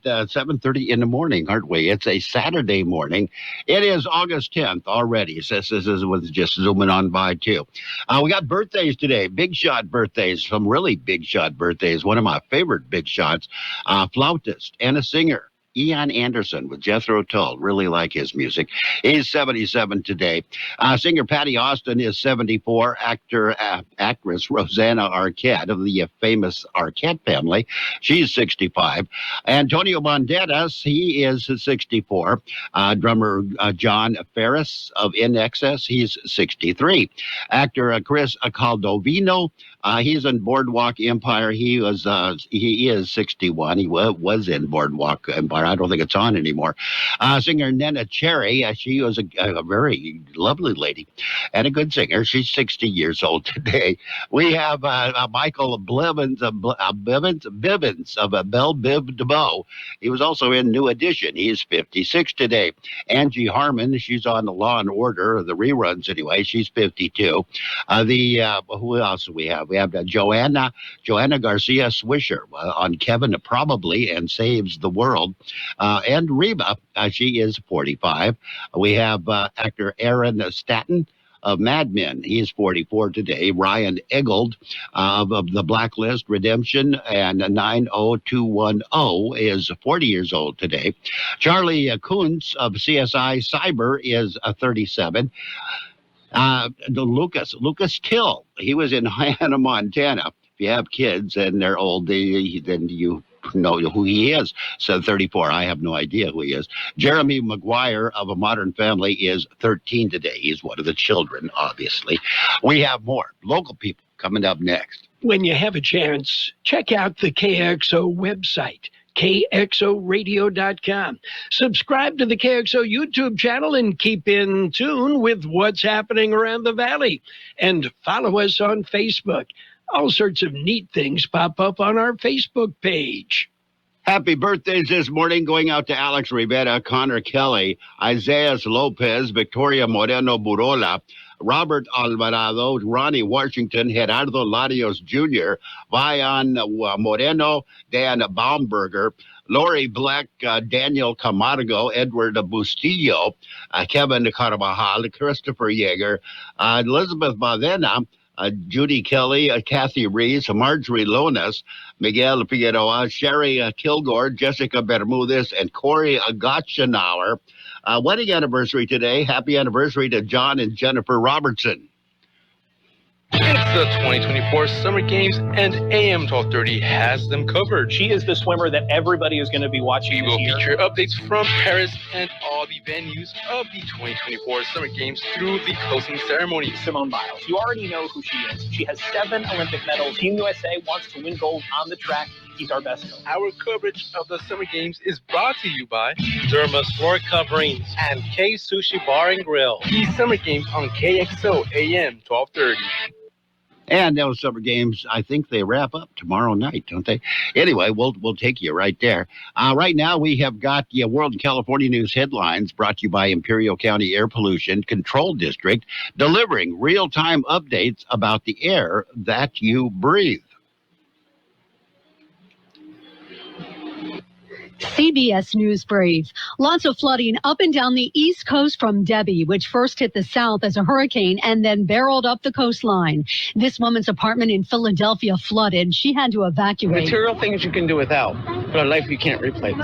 7:30 in the morning, aren't we? It's a Saturday morning. It is August 10th already. This is just zooming on by, too. We got birthdays today, big shot birthdays, some really big shot birthdays. One of my favorite big shots, flautist and a singer, Ian Anderson with Jethro Tull. Really like his music. He's 77 today. Singer Patty Austin is 74. Actress Rosanna Arquette of the famous Arquette family. She's 65. Antonio Banderas, he is 64. Drummer John Ferris of In Excess, he's 63. Actor Chris Caldovino, he's in Boardwalk Empire. He is 61. He was in Boardwalk Empire. I don't think it's on anymore. Singer Nena Cherry, she was a very lovely lady and a good singer. She's 60 years old today. We have Michael Bivens of Belle Biv DeVoe. He was also in New Edition. He's 56 today. Angie Harmon, she's on the Law and Order, the reruns anyway. She's 52. Who else do we have? We have Joanna Garcia Swisher on Kevin Probably and Saves the World. And Reba, she is 45. We have actor Aaron Staton of Mad Men. He is 44 today. Ryan Eggold of The Blacklist, Redemption, and 90210 is 40 years old today. Charlie Kuntz of CSI Cyber is 37. Lucas Till, he was in Hannah, Montana. If you have kids and they're old, then you know who he is. So 34, I have no idea who he is. Jeremy Maguire of A Modern Family is 13 today. He's one of the children, obviously. We have more local people coming up next. When you have a chance, check out the KXO website, KXORadio.com. Subscribe to the KXO YouTube channel and keep in tune with what's happening around the valley. And follow us on Facebook. All sorts of neat things pop up on our Facebook page. Happy birthdays this morning going out to Alex Rivera, Connor Kelly, Isaiah Lopez, Victoria Moreno Burola, Robert Alvarado, Ronnie Washington, Gerardo Larios Jr., Vian Moreno, Dan Baumberger, Lori Black, Daniel Camargo, Edward Bustillo, Kevin Carvajal, Christopher Yeager, Elizabeth Badena, Judy Kelly, Kathy Reese, Marjorie Lonas, Miguel Figueroa, Sherry Kilgore, Jessica Bermudez, and Corey Gotchenauer. Wedding anniversary today. Happy anniversary to John and Jennifer Robertson. It's the 2024 Summer Games, and AM 1230 has them covered. She is the swimmer that everybody is going to be watching. We will feature updates from Paris and all the venues of the 2024 Summer Games through the closing ceremony. Simone Biles, you already know who she is. She has 7 Olympic medals. Team USA wants to win gold on the track. He's our best coach. Our coverage of the Summer Games is brought to you by Derma's Floor Coverings and K Sushi Bar and Grill. The Summer Games on KXO AM 1230. And those Summer Games, I think they wrap up tomorrow night, don't they? Anyway, we'll take you right there. Right now, we have got the World and California News headlines brought to you by Imperial County Air Pollution Control District, delivering real-time updates about the air that you breathe. CBS News Brief. Lots of flooding up and down the East Coast from Debbie, which first hit the South as a hurricane and then barreled up the coastline. This woman's apartment in Philadelphia flooded. She had to evacuate. Material things you can do without, but a life you can't replace.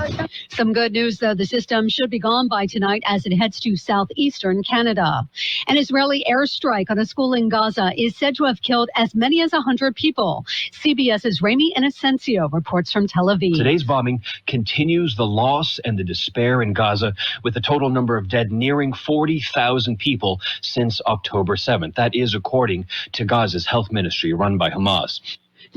Some good news, though. The system should be gone by tonight as it heads to southeastern Canada. An Israeli airstrike on a school in Gaza is said to have killed as many as 100 people. CBS's Rami Inocencio reports from Tel Aviv. Today's bombing continues the loss and the despair in Gaza, with the total number of dead nearing 40,000 people since October 7th. That is according to Gaza's health ministry run by Hamas.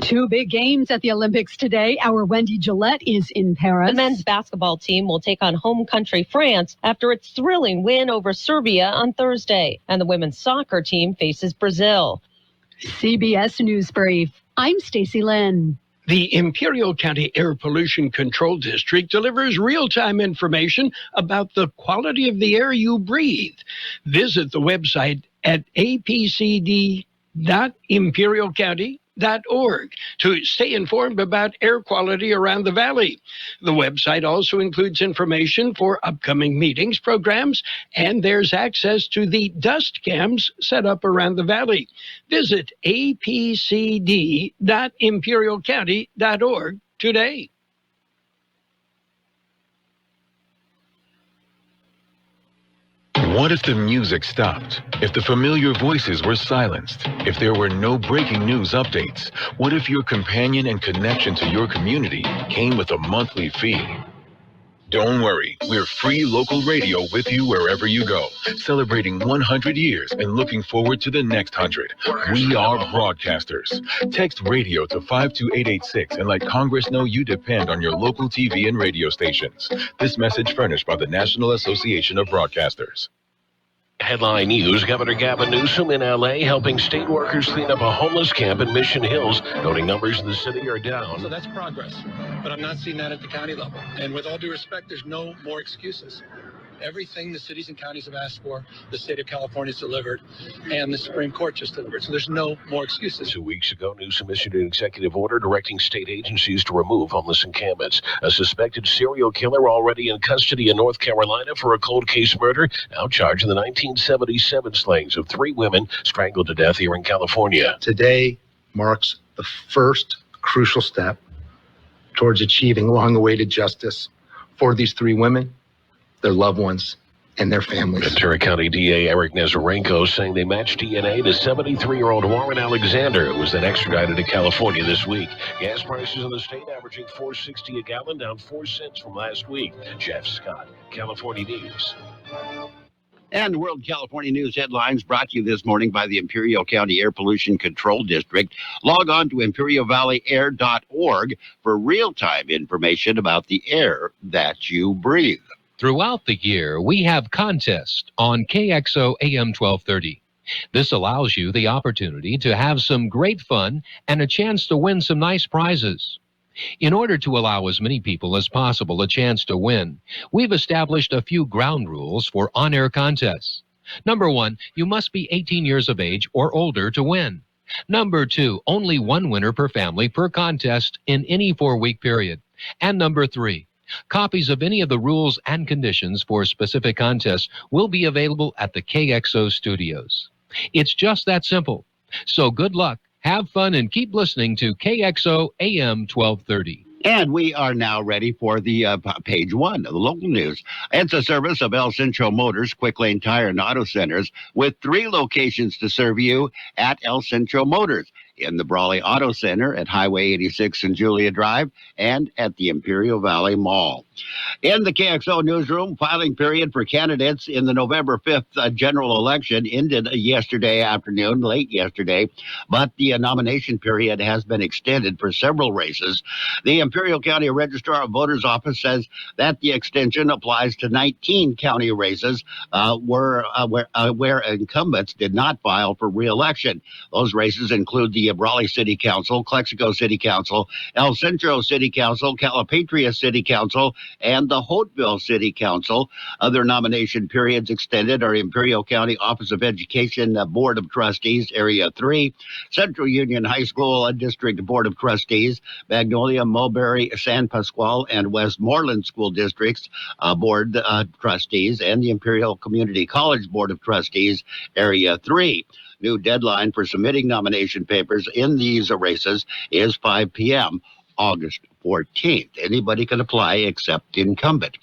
2 big games at the Olympics today. Our Wendy Gillette is in Paris. The men's basketball team will take on home country France after its thrilling win over Serbia on Thursday. And the women's soccer team faces Brazil. CBS News Brief. I'm Stacey Lynn. The Imperial County Air Pollution Control District delivers real-time information about the quality of the air you breathe. Visit the website at apcd.imperialcounty.gov. KXOAM.org to stay informed about air quality around the valley. The website also includes information for upcoming meetings, programs, and there's access to the dust cams set up around the valley. Visit apcd.imperialcounty.org today. What if the music stopped? If the familiar voices were silenced? If there were no breaking news updates? What if your companion and connection to your community came with a monthly fee? Don't worry, we're free local radio with you wherever you go, celebrating 100 years and looking forward to the next 100. We are broadcasters. Text radio to 52886 and let Congress know you depend on your local TV and radio stations. This message furnished by the National Association of Broadcasters. Headline news, Governor Gavin Newsom in L.A. helping state workers clean up a homeless camp in Mission Hills, noting numbers in the city are down. So that's progress, but I'm not seeing that at the county level. And with all due respect, there's no more excuses. Everything the cities and counties have asked for, the state of California has delivered, and the Supreme Court just delivered. So there's no more excuses. 2 weeks ago, Newsom issued an executive order directing state agencies to remove homeless encampments. A suspected serial killer already in custody in North Carolina for a cold case murder, now charged in the 1977 slayings of 3 women strangled to death here in California. Today marks the first crucial step towards achieving long-awaited justice for these 3 women, their loved ones, and their families. Ventura County DA Eric Nazarenko saying they matched DNA to 73-year-old Warren Alexander, who was then extradited to California this week. Gas prices in the state averaging $4.60 a gallon, down 4 cents from last week. Jeff Scott, California News. And World California News headlines brought to you this morning by the Imperial County Air Pollution Control District. Log on to imperialvalleyair.org for real-time information about the air that you breathe. Throughout the year, we have contests on Kxo AM 1230. This allows you the opportunity to have some great fun and a chance to win some nice prizes. In order to allow as many people as possible a chance to win, we've established a few ground rules for on-air contests. Number 1, you must be 18 years of age or older to win. Number 2, only 1 winner per family per contest in any 4-week period. And number 3, copies of any of the rules and conditions for specific contests will be available at the KXO studios. It's just that simple. So good luck, have fun, and keep listening to KXO AM 1230. And we are now ready for the page 1 of the local news. It's a service of El Centro Motors, Quick Lane Tire and Auto Centers, with 3 locations to serve you at El Centro Motors. In the Brawley Auto Center at Highway 86 and Julia Drive, and at the Imperial Valley Mall. In the KXO newsroom, filing period for candidates in the November 5th general election ended yesterday afternoon, late yesterday, but the nomination period has been extended for several races. The Imperial County Registrar of Voters Office says that the extension applies to 19 county races where incumbents did not file for re-election. Those races include the Brawley City Council, Kxo City Council, El Centro City Council, Calipatria City Council, and the Hoteville City Council. Other nomination periods extended are Imperial County Office of Education Board of Trustees, Area 3, Central Union High School District Board of Trustees, Magnolia, Mulberry, San Pasqual, and Westmoreland School Districts Board Trustees, and the Imperial Community College Board of Trustees, Area 3. New deadline for submitting nomination papers in these races is 5 p.m. August 14th. Anybody can apply except incumbent.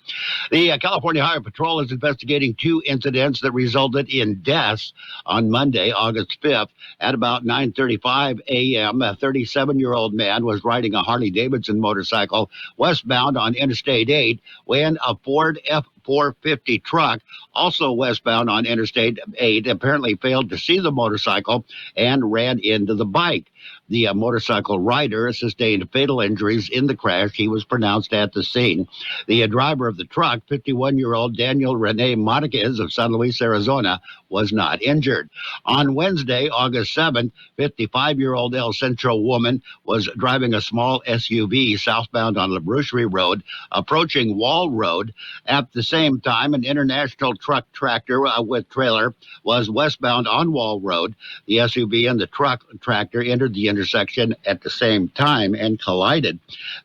The California Highway Patrol is investigating 2 incidents that resulted in deaths on Monday, August 5th. At about 9:35 a.m., a 37-year-old man was riding a Harley-Davidson motorcycle westbound on Interstate 8 when a Ford F-450 truck, also westbound on Interstate 8, apparently failed to see the motorcycle and ran into the bike. The motorcycle rider sustained fatal injuries in the crash. He was pronounced at the scene. The driver of the truck, 51-year-old Daniel Rene Marquez of San Luis, Arizona, was not injured. On Wednesday, August 7th, 55-year-old El Centro woman was driving a small SUV southbound on La Brucherie Road, approaching Wall Road. At the same time, an international truck tractor with trailer was westbound on Wall Road. The SUV and the truck tractor entered entered the intersection at the same time and collided.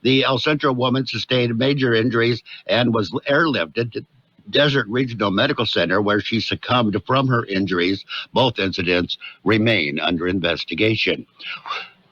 The El Centro woman sustained major injuries and was airlifted to Desert Regional Medical Center, where she succumbed from her injuries. Both incidents remain under investigation.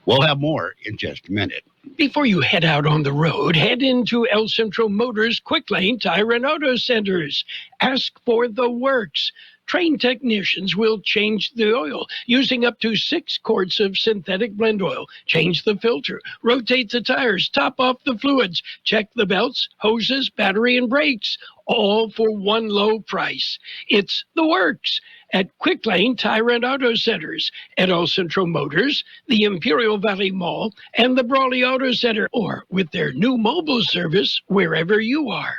We'll have more in just a minute. Before you head out on the road, head into El Centro Motors Quick Lane Tire and Auto Centers. Ask for the works. Trained technicians will change the oil using up to 6 quarts of synthetic blend oil. Change the filter, rotate the tires, top off the fluids, check the belts, hoses, battery, and brakes, all for one low price. It's the works at Quick Lane Tire and Auto Centers, at El Centro Motors, the Imperial Valley Mall, and the Brawley Auto Center, or with their new mobile service wherever you are.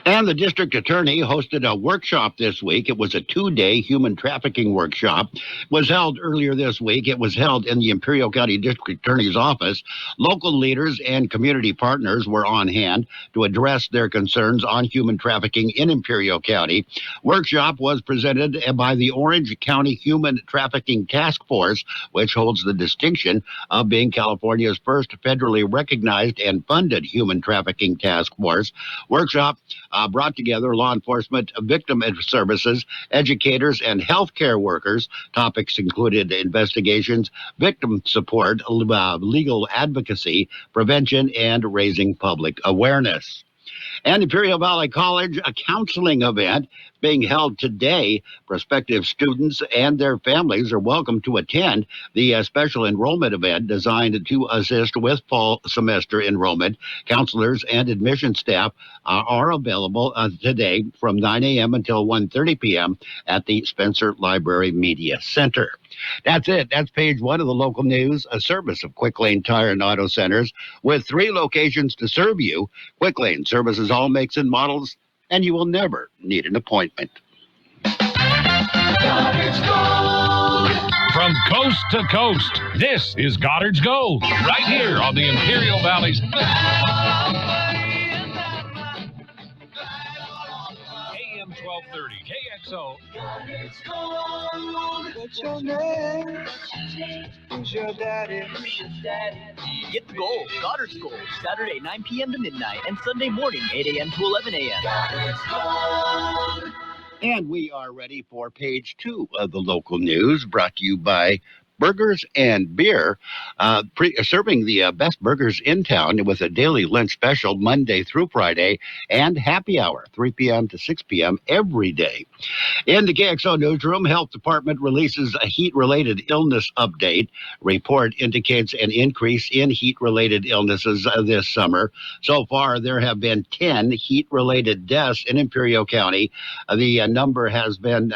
And the district attorney hosted a workshop this week. It was a 2-day human trafficking workshop. It was held earlier this week. It was held in the Imperial County District Attorney's office. Local leaders and community partners were on hand to address their concerns on human trafficking in Imperial County. Workshop was presented by the Orange County Human Trafficking Task Force, which holds the distinction of being California's first federally recognized and funded human trafficking task force. Workshop brought together law enforcement, victim services, educators, and healthcare workers. Topics included investigations, victim support, legal advocacy, prevention, and raising public awareness. And Imperial Valley College, a counseling event being held today. Prospective students and their families are welcome to attend the special enrollment event designed to assist with fall semester enrollment. Counselors and admission staff are available today from 9 a.m. until 1:30 p.m. at the Spencer Library Media Center. That's it. That's page 1 of the local news, a service of Quick Lane Tire and Auto Centers with 3 locations to serve you. Quick Lane services all makes and models, and you will never need an appointment. Goddard's Gold. From coast to coast, this is Goddard's Gold, right here on the Imperial Valley's AM 1230 KXO. Goddard's Gold. What's your name? Who's your daddy? Get the gold, Goddard's Gold, Saturday 9 p.m. to midnight, and Sunday morning 8 a.m. to 11 a.m. Goddard's Gold. And we are ready for page 2 of the local news, brought to you by Burgers and Beer, serving the best burgers in town with a daily lunch special Monday through Friday, and happy hour 3 p.m. to 6 p.m. every day. In the KXO newsroom, Health Department releases a heat-related illness update. Report indicates an increase in heat-related illnesses this summer. So far, there have been 10 heat-related deaths in Imperial County. The number had been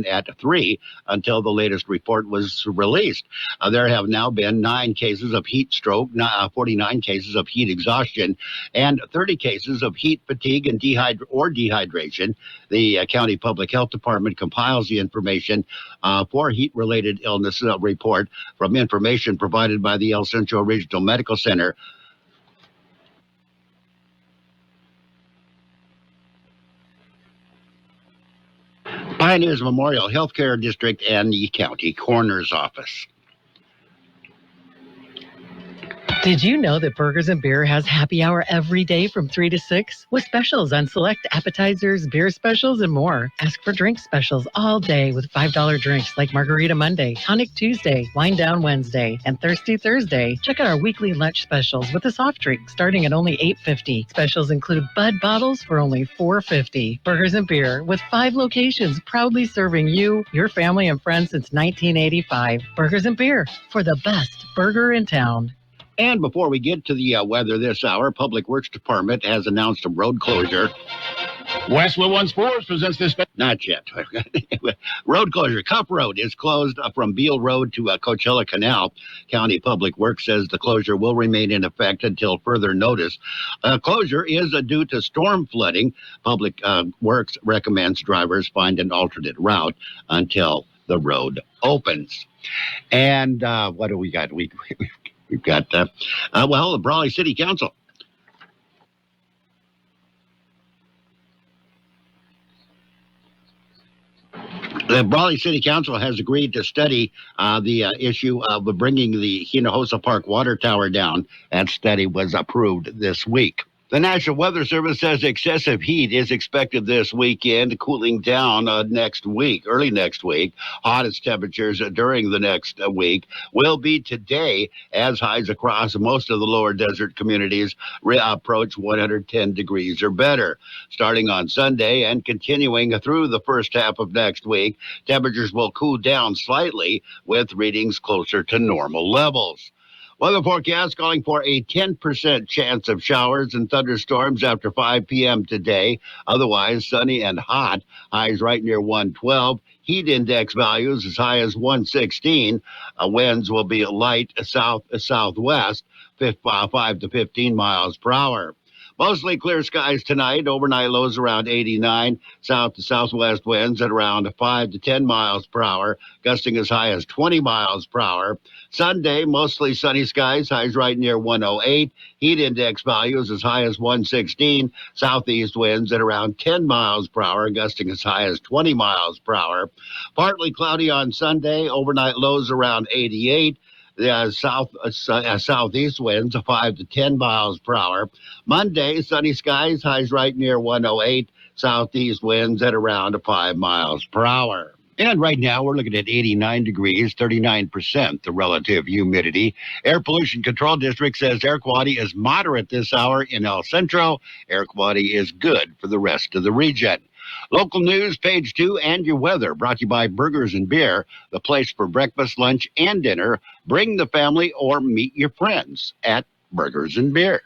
at 3 until the latest report was released. There have now been 9 cases of heat stroke, 49 cases of heat exhaustion, and 30 cases of heat fatigue and dehydration. The County Public Health Department compiles the information for heat-related illness report from information provided by the El Centro Regional Medical Center. Pioneers Memorial Healthcare District and the County Coroner's Office. Did you know that Burgers and Beer has happy hour every day from 3 to 6 with specials on select appetizers, beer specials, and more? Ask for drink specials all day with $5 drinks like Margarita Monday, Tonic Tuesday, Wine Down Wednesday, and Thirsty Thursday. Check out our weekly lunch specials with a soft drink starting at only $8.50. Specials include Bud bottles for only $4.50. Burgers and Beer with 5 locations proudly serving you, your family, and friends since 1985. Burgers and Beer for the best burger in town. And before we get to the weather this hour, Public Works Department has announced a road closure. Westwood One Sports presents this. Not yet. Road closure. Cup Road is closed from Beale Road to Coachella Canal. County Public Works says the closure will remain in effect until further notice. Closure is due to storm flooding. Public Works recommends drivers find an alternate route until the road opens. And what do we got? We've got, the Brawley City Council. The Raleigh City Council has agreed to study the issue of bringing the Hinojosa Park water tower down. That study was approved this week. The National Weather Service says excessive heat is expected this weekend, cooling down next week, early next week. Hottest temperatures during the next week will be today, as highs across most of the lower desert communities approach 110 degrees or better. Starting on Sunday and continuing through the first half of next week, temperatures will cool down slightly with readings closer to normal levels. Weather forecast calling for a 10% chance of showers and thunderstorms after 5 p.m. today. Otherwise, sunny and hot. Highs right near 112. Heat index values as high as 116. Winds will be light southwest, 5 to 15 miles per hour. Mostly clear skies tonight. Overnight lows around 89. South to southwest winds at around 5 to 10 miles per hour, gusting as high as 20 miles per hour. Sunday, mostly sunny skies. Highs right near 108. Heat index values as high as 116. Southeast winds at around 10 miles per hour, gusting as high as 20 miles per hour. Partly cloudy on Sunday. Overnight lows around 88. Southeast winds 5 to 10 miles per hour. Monday, sunny skies, highs right near 108. Southeast winds at around 5 miles per hour. And right now, we're looking at 89 degrees, 39% the relative humidity. Air Pollution Control District says air quality is moderate this hour in El Centro. Air quality is good for the rest of the region. Local news, page 2, and your weather, brought to you by Burgers and Beer, the place for breakfast, lunch, and dinner. Bring the family or meet your friends at Burgers and Beer.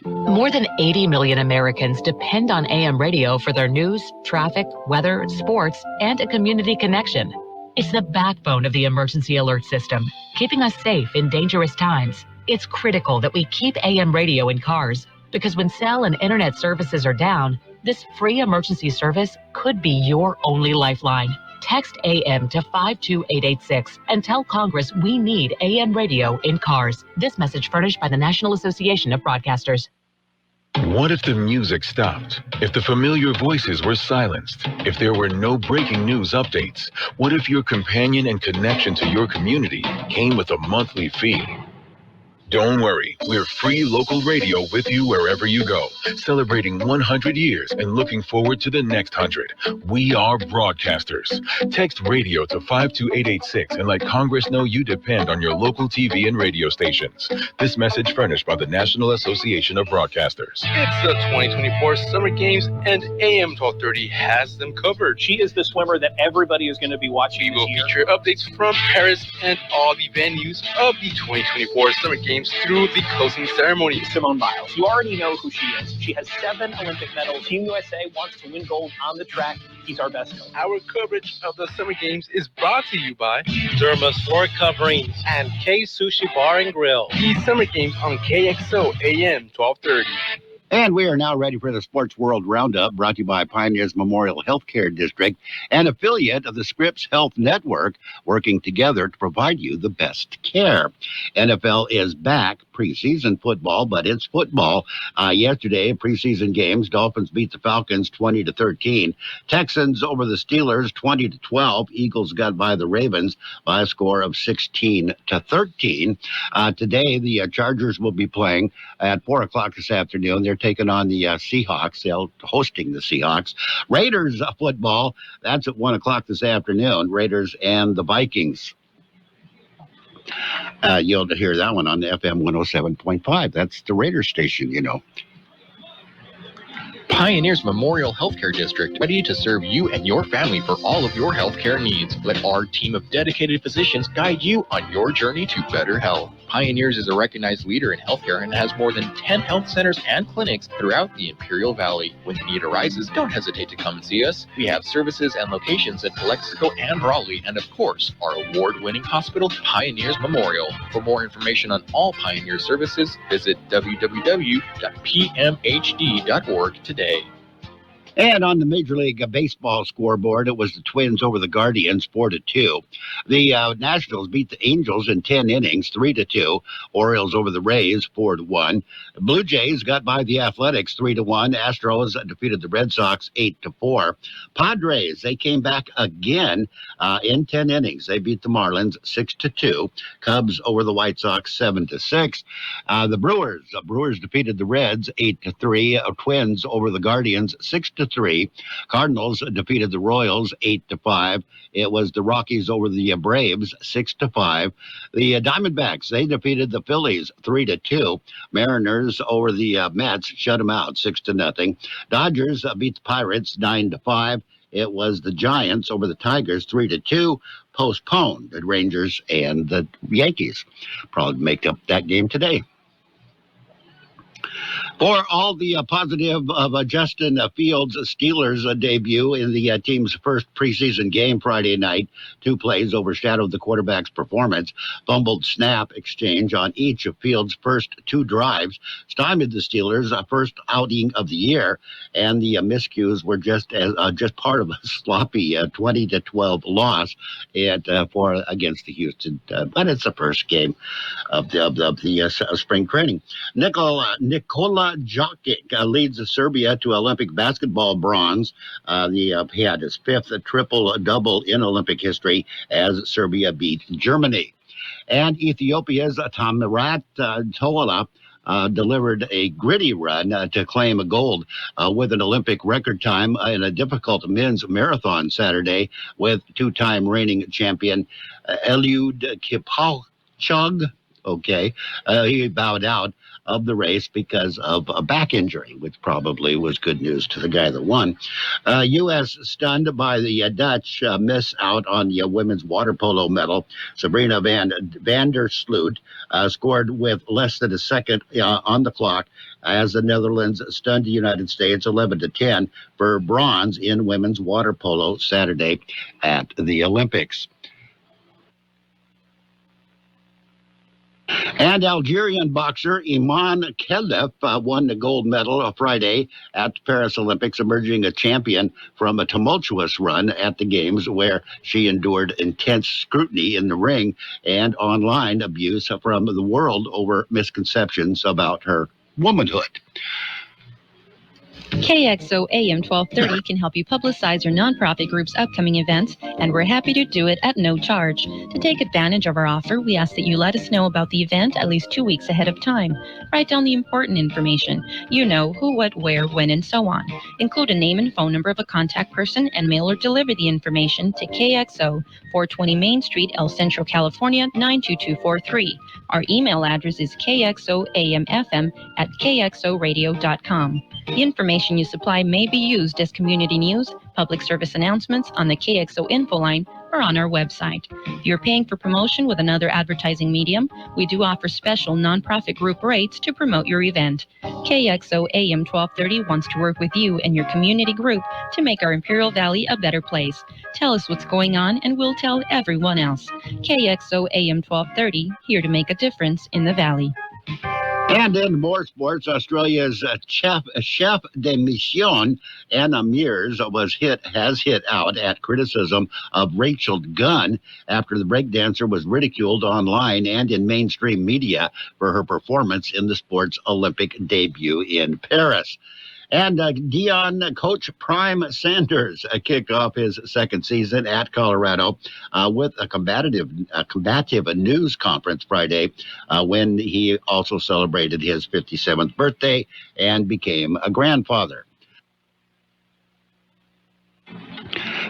More than 80 million Americans depend on AM radio for their news, traffic, weather, sports, and a community connection. It's the backbone of the emergency alert system, keeping us safe in dangerous times. It's critical that we keep AM radio in cars, because when cell and internet services are down, this free emergency service could be your only lifeline. Text AM to 52886 and tell Congress we need AM radio in cars. This message furnished by the National Association of Broadcasters. What if the music stopped? If the familiar voices were silenced? If there were no breaking news updates? What if your companion and connection to your community came with a monthly fee? Don't worry, we're free local radio with you wherever you go, celebrating 100 years and looking forward to the next 100. We are broadcasters. Text radio to 52886 and let Congress know you depend on your local TV and radio stations. This message furnished by the National Association of Broadcasters. It's the 2024 Summer Games, and AM 1230 has them covered. She is the swimmer that everybody is going to be watching. We will feature updates from Paris and all the venues of the 2024 Summer Games through the closing ceremony. Simone Biles, you already know who she is. She has 7 Olympic medals. Team USA wants to win gold on the track. He's our best coach. Our coverage of the Summer Games is brought to you by Derma's Floor Coverings and Kxo Bar and Grill. The Summer Games on KXO AM 1230. And we are now ready for the Sports World Roundup, brought to you by Pioneers Memorial Healthcare District, an affiliate of the Scripps Health Network, working together to provide you the best care. NFL is back, preseason football, but it's football. Yesterday, preseason games, Dolphins beat the Falcons 20-13. Texans over the Steelers 20-12. Eagles got by the Ravens by a score of 16-13. Today, the Chargers will be playing at 4 o'clock this afternoon. They're taking on the Seahawks. They're hosting the Seahawks. Raiders football, that's at 1 o'clock this afternoon. Raiders and the Vikings. You'll hear that one on the FM 107.5. That's the Raiders station, you know. Pioneers Memorial Healthcare District, ready to serve you and your family for all of your healthcare needs. Let our team of dedicated physicians guide you on your journey to better health. Pioneers is a recognized leader in healthcare and has more than 10 health centers and clinics throughout the Imperial Valley. When the need arises, don't hesitate to come and see us. We have services and locations in Calexico and Raleigh, and of course, our award-winning hospital, Pioneers Memorial. For more information on all Pioneer services, visit www.pmhd.org today. And on the Major League Baseball scoreboard, it was the Twins over the Guardians, 4-2. The Nationals beat the Angels in 10 innings, 3-2. Orioles over the Rays, 4-1. Blue Jays got by the Athletics, 3-1. Astros defeated the Red Sox, 8-4. Padres, they came back again in 10 innings. They beat the Marlins, 6-2. Cubs over the White Sox, 7-6. The Brewers defeated the Reds, 8-3. Twins over the Guardians, 6-3. Cardinals defeated the Royals 8-5. It was the Rockies over the Braves 6-5. The Diamondbacks, they defeated the Phillies 3-2. Mariners over the Mets shut them out 6-0. Dodgers beat the Pirates 9-5. It was the Giants over the Tigers 3-2. Postponed the Rangers and the Yankees. Probably make up that game today. For all the positive of Justin Fields' Steelers debut in the team's first preseason game Friday night, 2 plays overshadowed the quarterback's performance. Fumbled snap exchange on each of Fields' first 2 drives stymied the Steelers' first outing of the year, and the miscues were just part of a sloppy 20-12 loss against the Houston. But it's the first game of the spring training. Nikola Jokic leads Serbia to Olympic basketball bronze. He had his 5th triple-double in Olympic history as Serbia beat Germany. And Ethiopia's Tamirat Tola delivered a gritty run to claim a gold with an Olympic record time in a difficult men's marathon Saturday with 2-time reigning champion Eliud Kipchoge. He bowed out of the race because of a back injury, which probably was good news to the guy that won. U.S. stunned by the Dutch miss out on the women's water polo medal. Sabrina van der Sloot scored with less than a second on the clock as the Netherlands stunned the United States 11-10 for bronze in women's water polo Saturday at the Olympics. And Algerian boxer Iman Khelif won the gold medal Friday at the Paris Olympics, emerging a champion from a tumultuous run at the Games where she endured intense scrutiny in the ring and online abuse from the world over misconceptions about her womanhood. KXO AM 1230 can help you publicize your nonprofit group's upcoming events, and we're happy to do it at no charge. To take advantage of our offer, we ask that you let us know about the event at least 2 weeks ahead of time. Write down the important information. You know, who, what, where, when, and so on. Include a name and phone number of a contact person and mail or deliver the information to KXO, 420 Main Street, El Centro, California, 92243. Our email address is kxoamfm@kxoradio.com. The information you supply may be used as community news, public service announcements on the KXO info line, or on our website. If you're paying for promotion with another advertising medium, we do offer special nonprofit group rates to promote your event. KXO AM 1230 wants to work with you and your community group to make our Imperial Valley a better place. Tell us what's going on and we'll tell everyone else. KXO AM 1230, here to make a difference in the Valley. And in more sports, Australia's chef de mission, Anna Mears, has hit out at criticism of Rachel Gunn after the breakdancer was ridiculed online and in mainstream media for her performance in the sport's Olympic debut in Paris. And Dion coach Prime Sanders kicked off his second season at Colorado with a combative news conference Friday when he also celebrated his 57th birthday and became a grandfather.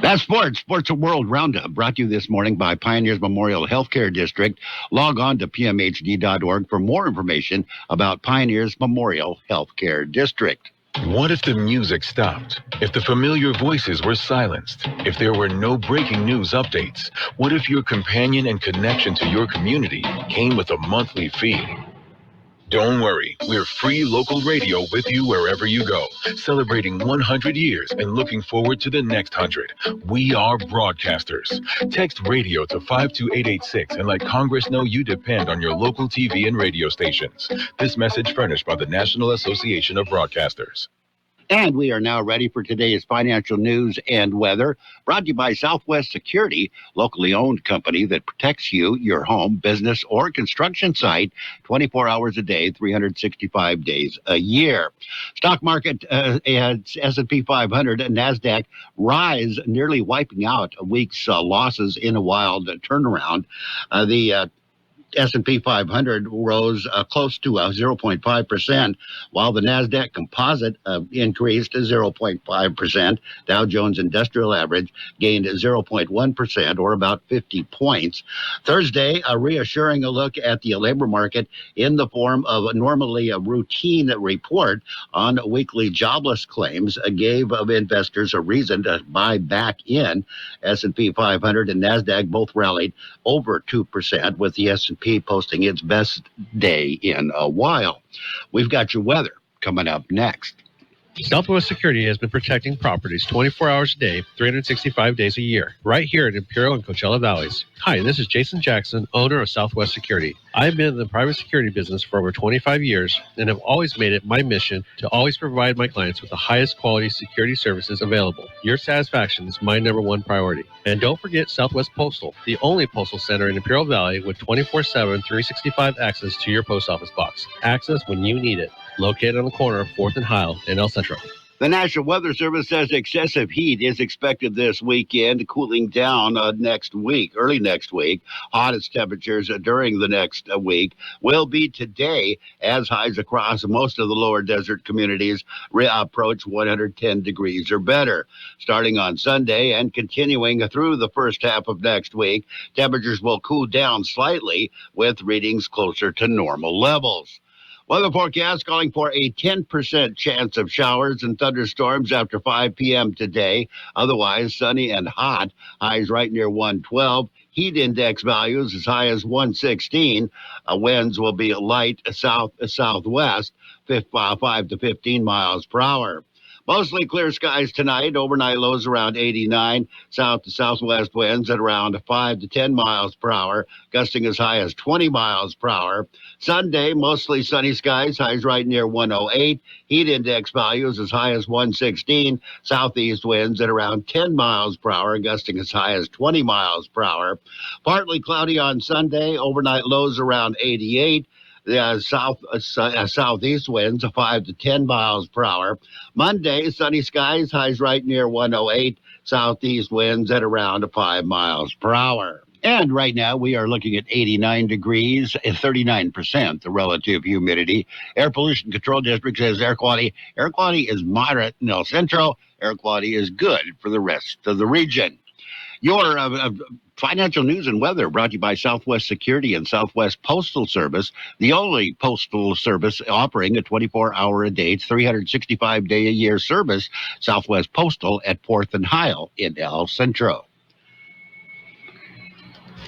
That's Sports World Roundup, brought to you this morning by Pioneers Memorial Healthcare District. Log on to pmhd.org for more information about Pioneers Memorial Healthcare District. What if the music stopped? If the familiar voices were silenced? If there were no breaking news updates? What if your companion and connection to your community came with a monthly fee? Don't worry, we're free local radio with you wherever you go, celebrating 100 years and looking forward to the next 100. We are broadcasters. Text radio to 52886 and let Congress know you depend on your local TV and radio stations. This message furnished by the National Association of Broadcasters. And we are now ready for today's financial news and weather, brought to you by Southwest Security, locally owned company that protects you, your home, business, or construction site 24 hours a day, 365 days a year. Stock market S&P 500 and NASDAQ rise, nearly wiping out a week's losses in a wild turnaround. The S&P 500 rose close to 0.5%, while the NASDAQ composite increased 0.5%. Dow Jones Industrial Average gained 0.1%, or about 50 points. Thursday, a reassuring look at the labor market in the form of normally a routine report on weekly jobless claims gave investors a reason to buy back in. S&P 500 and NASDAQ both rallied over 2%, with the S&P posting its best day in a while. We've got your weather coming up next. Southwest Security has been protecting properties 24 hours a day, 365 days a year, right here in Imperial and Coachella Valleys. Hi, this is Jason Jackson, owner of Southwest Security. I've been in the private security business for over 25 years and have always made it my mission to always provide my clients with the highest quality security services available. Your satisfaction is my #1 priority. And don't forget Southwest Postal, the only postal center in Imperial Valley with 24/7, 365 access to your post office box. Access when you need it. Located on the corner of 4th and Heil in El Centro. The National Weather Service says excessive heat is expected this weekend, cooling down next week, early next week. Hottest temperatures during the next week will be today, as highs across most of the lower desert communities approach 110 degrees or better. Starting on Sunday and continuing through the first half of next week, temperatures will cool down slightly, with readings closer to normal levels. Weather forecast calling for a 10% chance of showers and thunderstorms after 5 p.m. today. Otherwise, sunny and hot. Highs right near 112. Heat index values as high as 116. Winds will be light southwest, 5 to 15 miles per hour. Mostly clear skies tonight. Overnight lows around 89. South to southwest winds at around 5 to 10 miles per hour, gusting as high as 20 miles per hour. Sunday, mostly sunny skies. Highs right near 108. Heat index values as high as 116. Southeast winds at around 10 miles per hour, gusting as high as 20 miles per hour. Partly cloudy on Sunday. Overnight lows around 88. The southeast winds 5 to 10 miles per hour. Monday, sunny skies, highs right near 108. Southeast winds at around 5 miles per hour. And right now we are looking at 89 degrees, 39% the relative humidity. Air Pollution Control District says air quality is moderate in El Centro. Air quality is good for the rest of the region. Your financial news and weather brought to you by Southwest Security and Southwest Postal Service, the only postal service offering a 24-hour-a-day, 365-day-a-year service. Southwest Postal at 4th and Heil in El Centro.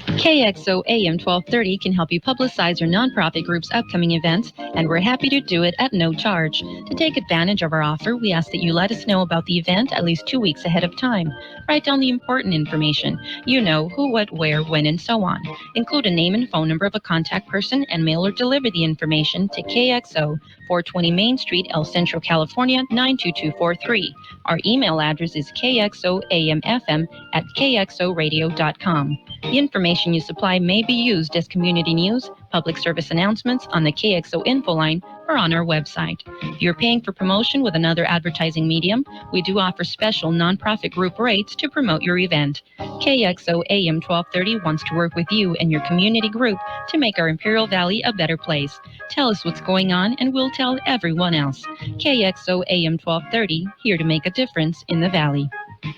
KXO AM 1230 can help you publicize your nonprofit group's upcoming events, and we're happy to do it at no charge. To take advantage of our offer, we ask that you let us know about the event at least 2 weeks ahead of time. Write down the important information. You know, who, what, where, when, and so on. Include a name and phone number of a contact person and mail or deliver the information to KXO, 420 Main Street, El Centro, California, 92243. Our email address is kxoamfm@kxoradio.com. The information you supply may be used as community news, public service announcements on the KXO info line, or on our website. If you're paying for promotion with another advertising medium, we do offer special nonprofit group rates to promote your event. KXO AM 1230 wants to work with you and your community group to make our Imperial Valley a better place. Tell us what's going on and we'll tell everyone else. KXO AM 1230, here to make a difference in the Valley.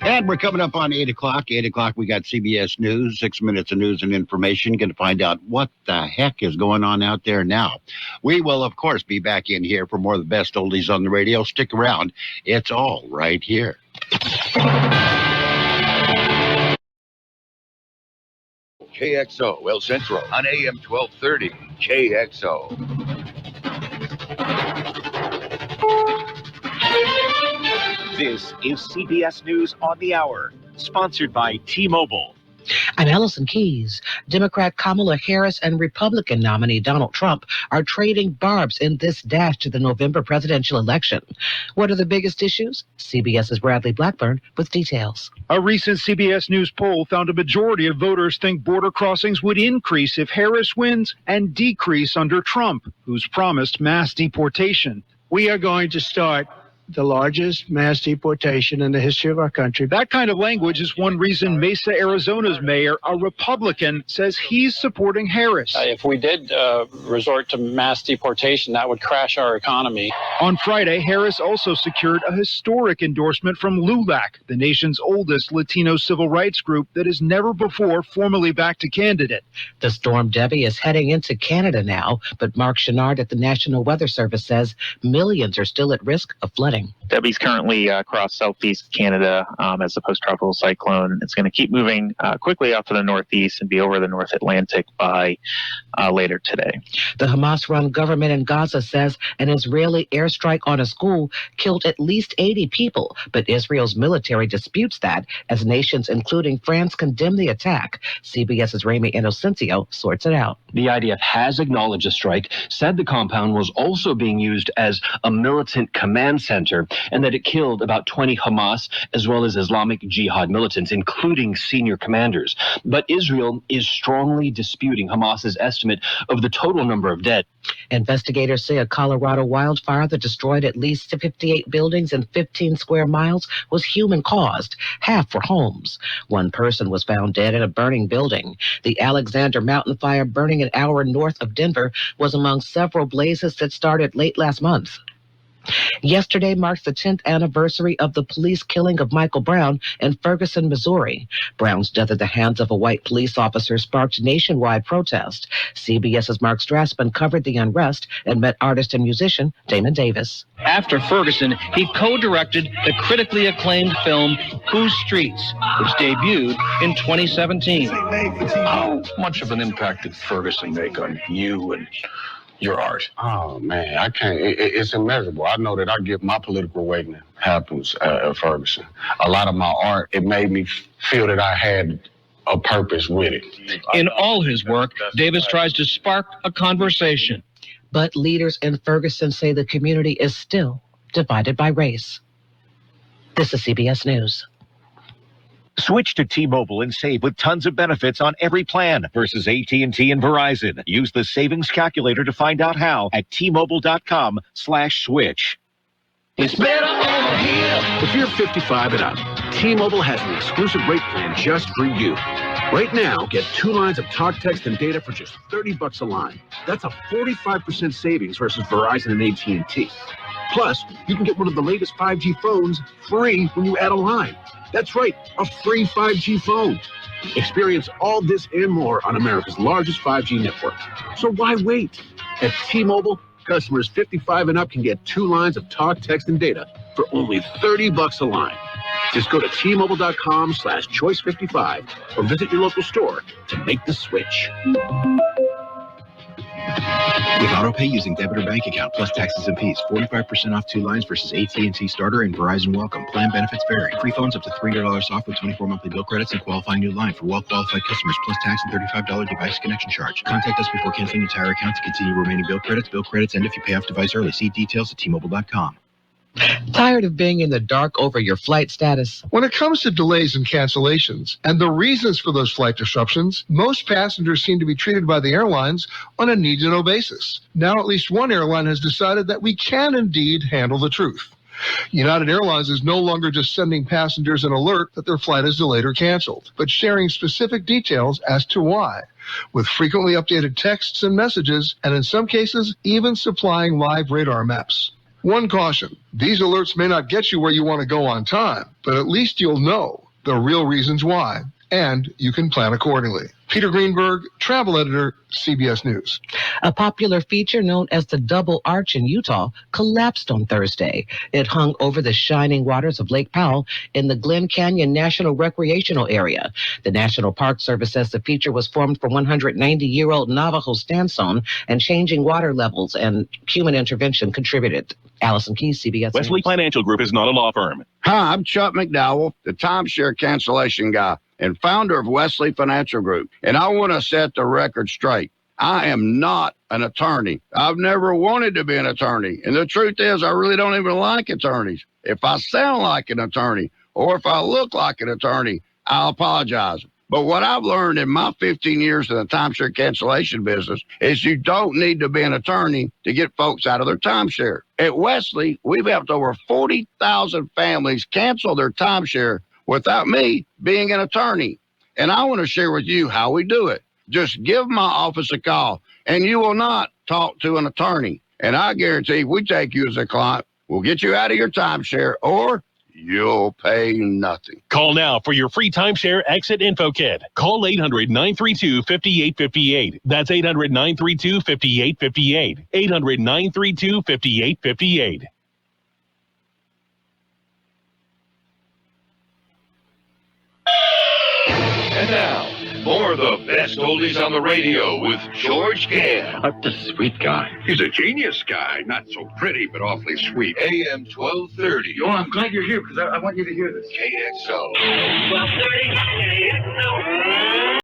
And we're coming up on 8 o'clock. 8 o'clock, we got CBS News, 6 minutes of news and information. Going to find out what the heck is going on out there now. We will, of course, be back in here for more of the best oldies on the radio. Stick around. It's all right here. KXO El Centro on AM 1230. KXO. This is CBS News on the Hour, sponsored by T-Mobile. I'm Allison Keyes. Democrat Kamala Harris and Republican nominee Donald Trump are trading barbs in this dash to the November presidential election. What are the biggest issues? CBS's Bradley Blackburn with details. A recent CBS News poll found a majority of voters think border crossings would increase if Harris wins and decrease under Trump, who's promised mass deportation. We are going to start the largest mass deportation in the history of our country. That kind of language is one reason Mesa, Arizona's mayor, a Republican, says he's supporting Harris. If we did resort to mass deportation, that would crash our economy. On Friday, Harris also secured a historic endorsement from LULAC, the nation's oldest Latino civil rights group that has never before formally backed a candidate. The storm Debbie is heading into Canada now, but Mark Chenard at the National Weather Service says millions are still at risk of flooding. Debbie's currently across southeast Canada as a post-tropical cyclone. It's going to keep moving quickly out to the northeast and be over the North Atlantic by later today. The Hamas-run government in Gaza says an Israeli airstrike on a school killed at least 80 people, but Israel's military disputes that as nations, including France, condemn the attack. CBS's Ramy Inocencio sorts it out. The IDF has acknowledged a strike, said the compound was also being used as a militant command center, and that it killed about 20 Hamas as well as Islamic Jihad militants, including senior commanders. But Israel is strongly disputing Hamas's estimate of the total number of dead. Investigators say a Colorado wildfire that destroyed at least 58 buildings and 15 square miles was human-caused, half were homes. One person was found dead in a burning building. The Alexander Mountain Fire, burning an hour north of Denver, was among several blazes that started late last month. Yesterday marks the 10th anniversary of the police killing of Michael Brown in Ferguson, Missouri. Brown's death at the hands of a white police officer sparked nationwide protest. CBS's Mark Strassman covered the unrest and met artist and musician Damon Davis. After Ferguson, he co-directed the critically acclaimed film Whose Streets, which debuted in 2017. How much of an impact did Ferguson make on you and your art? Oh, man, I can't. It's immeasurable. I know that I get my political awakening happens at Ferguson. A lot of my art, it made me feel that I had a purpose with it. In all his work, Davis tries to spark a conversation. But leaders in Ferguson say the community is still divided by race. This is CBS News. Switch to T-Mobile and save with tons of benefits on every plan versus AT&T and Verizon. Use the savings calculator to find out how at T-Mobile.com/switch. It's better over here. If you're 55 and up, T-Mobile has an exclusive rate plan just for you. Right now, get 2 lines of talk, text, and data for just $30 a line. That's a 45% savings versus Verizon and AT&T. Plus, you can get one of the latest 5G phones free when you add a line. That's right, a free 5G phone. Experience all this and more on America's largest 5G network. So why wait? At T-Mobile, customers 55 and up can get 2 lines of talk, text, and data for only $30 a line. Just go to T-Mobile.com/choice55 or visit your local store to make the switch. With AutoPay using debit or bank account plus taxes and fees, 45% off 2 lines versus AT&T Starter and Verizon Welcome. Plan benefits vary. Free phones up to $300 off with 24 monthly bill credits and qualifying new line for well-qualified customers plus tax and $35 device connection charge. Contact us before canceling entire account to continue remaining bill credits. Bill credits end if you pay off device early. See details at T-Mobile.com. Tired of being in the dark over your flight status? When it comes to delays and cancellations and the reasons for those flight disruptions, most passengers seem to be treated by the airlines on a need-to-know basis. Now at least one airline has decided that we can indeed handle the truth. United Airlines is no longer just sending passengers an alert that their flight is delayed or canceled, but sharing specific details as to why, with frequently updated texts and messages, and in some cases, even supplying live radar maps. One caution, these alerts may not get you where you want to go on time, but at least you'll know the real reasons why, and you can plan accordingly. Peter Greenberg, travel editor, CBS News. A popular feature known as the Double Arch in Utah collapsed on Thursday. It hung over the shining waters of Lake Powell in the Glen Canyon National Recreational Area. The National Park Service says the feature was formed from 190-year-old Navajo sandstone, and changing water levels and human intervention contributed. Allison Keyes, CBS Wesley News. Financial Group is not a law firm. Hi, I'm Chuck McDowell, the timeshare cancellation guy. and founder of Wesley Financial Group. And I want to set the record straight. I am not an attorney. I've never wanted to be an attorney. And the truth is, I really don't even like attorneys. If I sound like an attorney or if I look like an attorney, I'll apologize. But what I've learned in my 15 years in the timeshare cancellation business is you don't need to be an attorney to get folks out of their timeshare. At Wesley, we've helped over 40,000 families cancel their timeshare without me being an attorney. And I want to share with you how we do it. Just give my office a call, and you will not talk to an attorney. And I guarantee if we take you as a client, we'll get you out of your timeshare, or you'll pay nothing. Call now for your free timeshare exit info kit. Call 800-932-5858. That's 800-932-5858. 800-932-5858. And now, more of the best oldies on the radio with George Gale. The sweet guy. He's a genius guy. Not so pretty, but awfully sweet. AM 1230. Oh, I'm glad you're here because I want you to hear this. KXO. 1230 KXO.